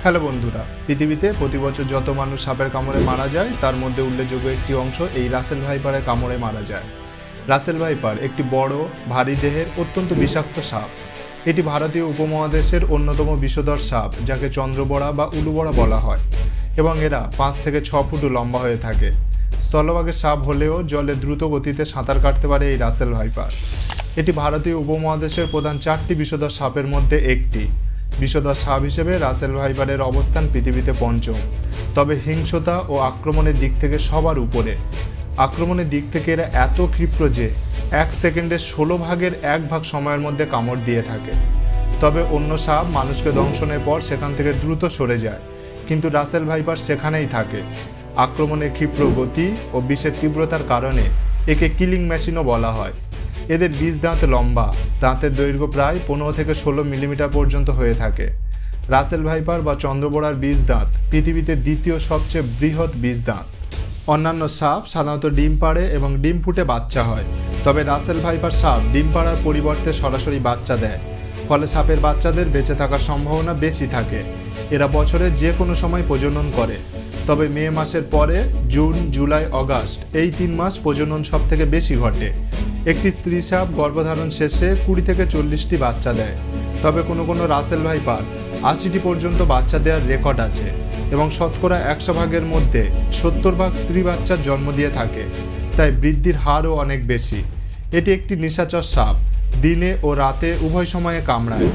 Hello বন্ধুরা, পৃথিবীতে প্রতি বছর যত মানুষ সাপের কামড়ে মারা যায় তার মধ্যে উল্লেখযোগ্য একটি অংশ এই রাসেল ভাইপারের কামড়ে মারা যায়। রাসেল ভাইপার একটি বড়, ভারী দেহের অত্যন্ত বিষাক্ত সাপ। এটি ভারতীয় উপমহাদেশের অন্যতম বিষধর সাপ, যাকে চন্দ্রবড়া বা উলুবড়া বলা হয়, এবং এরা 5 থেকে 6 ফুট লম্বা হয়ে থাকে। স্থলভাগের সাপ হলেও জলে দ্রুত গতিতে সাঁতার কাটতে পারে এই রাসেল ভাইপার। এটি ভারতীয় উপমহাদেশের প্রধান 4টি বিষধর সাপের মধ্যে একটি। বিষধর সাপ হিসেবে রাসেল ভাইপারের অবস্থান পৃথিবীতে পঞ্চম, তবে হিংস্রতা ও আক্রমণের দিক থেকে সবার উপরে। আক্রমণের দিক থেকে এরা এত ক্ষিপ্র যে 1 সেকেন্ডের 16 ভাগের 1 ভাগ সময়ের মধ্যে কামড় দিয়ে থাকে। তবে অন্য সাপ মানুষকে দংশনের পর সেখান থেকে দ্রুত সরে যায়, কিন্তু রাসেল ভাইপার সেখানেই থাকে। আক্রমণের ক্ষিপ্র গতি ও বিষের তীব্রতার কারণে একে কিলিং মেশিনও বলা হয়। এদের বিষ দাঁত লম্বা, দাঁতের দৈর্ঘ্য প্রায় 15 থেকে 16 মিলিমিটার পর্যন্ত হয়ে থাকে। রাসেল ভাইপার বা চন্দ্রবড়ার বিষ দাঁত পৃথিবীতে দ্বিতীয় সবচেয়ে বৃহৎ বিষ দাঁত। অন্যান্য সাপ সাধারণত ডিম পাড়ে এবং ডিম ফুটে বাচ্চা হয়, তবে রাসেল ভাইপার সাপ ডিম পাড়ার পরিবর্তে সরাসরি বাচ্চা দেয়, ফলে সাপের বাচ্চাদের বেঁচে থাকার সম্ভাবনা বেশি থাকে। এরা বছরের যে কোনো সময় প্রজনন করে, তবে মে মাসের পরে জুন, জুলাই, অগাস্ট এই 3 মাস প্রজনন সব থেকে বেশি ঘটে। একটি স্ত্রী সাপ গর্ভধারণ শেষে 20 থেকে 40টি বাচ্চা দেয়, তবে কোনো রাসেল ভাইপার 80টি পর্যন্ত বাচ্চা দেওয়ার রেকর্ড আছে, এবং শতকরা 100 ভাগের মধ্যে 70 ভাগ স্ত্রী বাচ্চার জন্ম দিয়ে থাকে, তাই বৃদ্ধির হারও অনেক বেশি। এটি একটি নিশাচর সাপ, দিনে ও রাতে উভয় সময়ে কামড়ায়।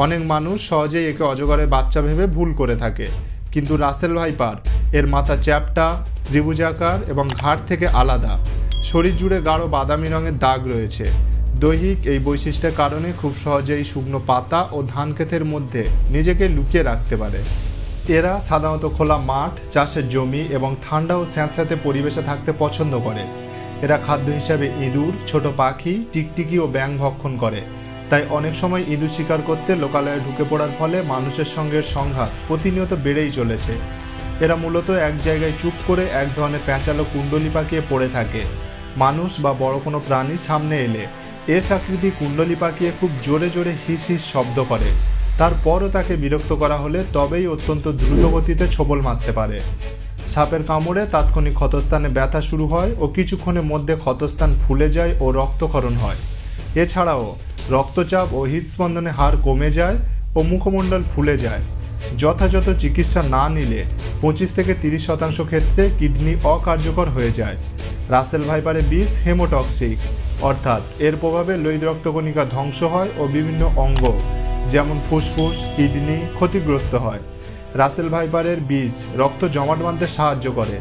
অনেক মানুষ সহজেই একে অজগরের বাচ্চা ভেবে ভুল করে থাকে, কিন্তু রাসেল ভাইপার এর মাথা চ্যাপ্টা, ত্রিভুজাকার এবং ঘাড় থেকে আলাদা। শরীর জুড়ে গাঢ় বাদামি রঙের দাগ রয়েছে। দৈহিক এই বৈশিষ্ট্যের কারণে খুব সহজেই শুকনো পাতা ও ধান ক্ষেতের মধ্যে নিজেকে লুকিয়ে রাখতে পারে। এরা সাধারণত খোলা মাঠ, চাষের জমি এবং ঠান্ডা ও স্যাঁতস্যাঁতে পরিবেশে থাকতে পছন্দ করে। এরা খাদ্য হিসাবে ইঁদুর, ছোট পাখি, টিকটিকি ও ব্যাঙ ভক্ষণ করে, তাই অনেক সময় ইঁদুর শিকার করতে লোকালয়ে ঢুকে পড়ার ফলে মানুষের সঙ্গে সংঘাত প্রতিনিয়ত বেড়েই চলেছে। এরা মূলত এক জায়গায় চুপ করে এক ধরনের প্যাঁচালো কুণ্ডলি পাকিয়ে পড়ে থাকে। মানুষ বা বড় কোনো প্রাণী সামনে এলে আকৃতি কুণ্ডলি পাকিয়ে খুব জোরে জোরে হিস হিস শব্দ করে। তারপরও তাকে বিরক্ত করা হলে তবেই অত্যন্ত দ্রুত গতিতে ছোবল মারতে পারে। সাপের কামড়ে তাৎক্ষণিক ক্ষতস্থানে ব্যথা শুরু হয় ও কিছুক্ষণের মধ্যে ক্ষতস্থান ফুলে যায় ও রক্তক্ষরণ হয়। এছাড়াও রক্তচাপ ও হৃদস্পন্দনের হার কমে যায় ও মুখমণ্ডল ফুলে যায়। যথাযথ চিকিৎসা না নিলে 25 থেকে 30% ক্ষেত্রে কিডনি অকার্যকর হয়ে যায়। রাসেল ভাইপারের বিষ হেমোটক্সিক, অর্থাৎ এর প্রভাবে লোহিত রক্তকণিকা ধ্বংস হয় ও বিভিন্ন অঙ্গ যেমন ফুসফুস, কিডনি ক্ষতিগ্রস্ত হয়। রাসেল ভাইপারের বিষ রক্ত জমাট বাঁধতে সাহায্য করে।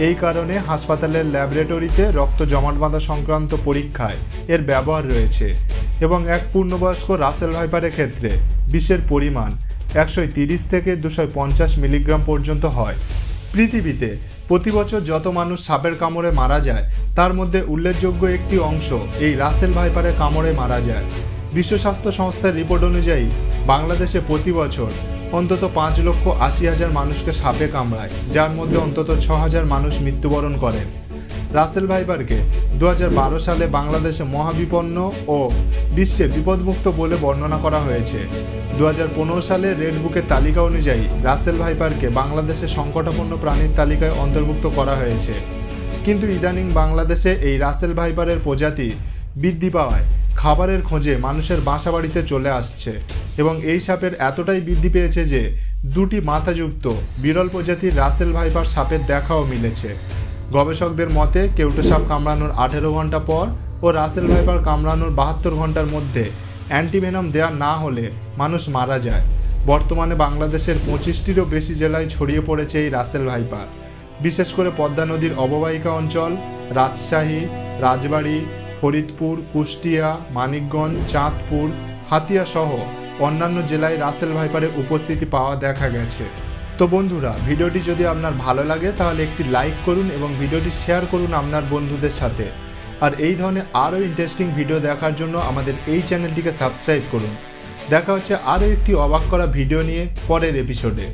এই কারণে হাসপাতালের ল্যাবরেটরিতে রক্ত জমাট বাঁধা সংক্রান্ত পরীক্ষায় এর ব্যবহার রয়েছে, এবং এক পূর্ণবয়স্ক রাসেল ভাইপারের ক্ষেত্রে বিষের পরিমাণ 130 থেকে 250 মিলিগ্রাম পর্যন্ত হয়। পৃথিবীতে প্রতি বছর যত মানুষ সাপের কামড়ে মারা যায় তার মধ্যে উল্লেখযোগ্য একটি অংশ এই রাসেল ভাইপারের কামড়ে মারা যায়। বিশ্ব স্বাস্থ্য সংস্থার রিপোর্ট অনুযায়ী বাংলাদেশে প্রতি বছর অন্তত 5,80,000 মানুষকে সাপে কামড়ায়, যার মধ্যে অন্তত 6,000 মানুষ মৃত্যুবরণ করেন। রাসেল ভাইপারকে 2012 সালে বাংলাদেশে মহাবিপন্ন ও বিশ্বে বিপদমুক্ত বলে বর্ণনা করা হয়েছে। 2015 সালে রেড বুকের তালিকা অনুযায়ী রাসেল ভাইপারকে বাংলাদেশে সংকটাপন্ন প্রাণীর তালিকায় অন্তর্ভুক্ত করা হয়েছে। কিন্তু ইদানিং বাংলাদেশে এই রাসেল ভাইপারের প্রজাতি বৃদ্ধি পাওয়ায় খাবারের খোঁজে মানুষের বাসাবাড়িতে চলে আসছে, এবং এই সাপের এতটাই বৃদ্ধি পেয়েছে যে 2টি মাথাযুক্ত বিরল প্রজাতির রাসেল ভাইপার সাপের দেখাও মিলেছে। গবেষকদের মতে কেউটো সাপ কামড়ানোর 18 ঘন্টা পর ও রাসেল ভাইপার কামড়ানোর 72 ঘন্টার মধ্যে অ্যান্টিভেনম দেওয়া না হলে মানুষ মারা যায়। বর্তমানে বাংলাদেশের 25টিরও বেশি জেলায় ছড়িয়ে পড়েছে এই রাসেল ভাইপার, বিশেষ করে পদ্মা নদীর অববাহিকা অঞ্চল, রাজশাহী, রাজবাড়ী, ফরিদপুর, কুষ্টিয়া, মানিকগঞ্জ, চাঁদপুর, হাতিয়া সহ অন্যান্য জেলায় রাসেল ভাইপারের উপস্থিতি পাওয়া দেখা গেছে। তো বন্ধুরা, ভিডিওটি যদি আপনার ভালো লাগে তাহলে একটি লাইক করুন এবং ভিডিওটি শেয়ার করুন আপনার বন্ধুদের সাথে। আর এই ধরনের আরও ইন্টারেস্টিং ভিডিও দেখার জন্য আমাদের এই চ্যানেলটিকে সাবস্ক্রাইব করুন। দেখা হচ্ছে আরও একটি অবাক করা ভিডিও নিয়ে পরের এপিসোডে।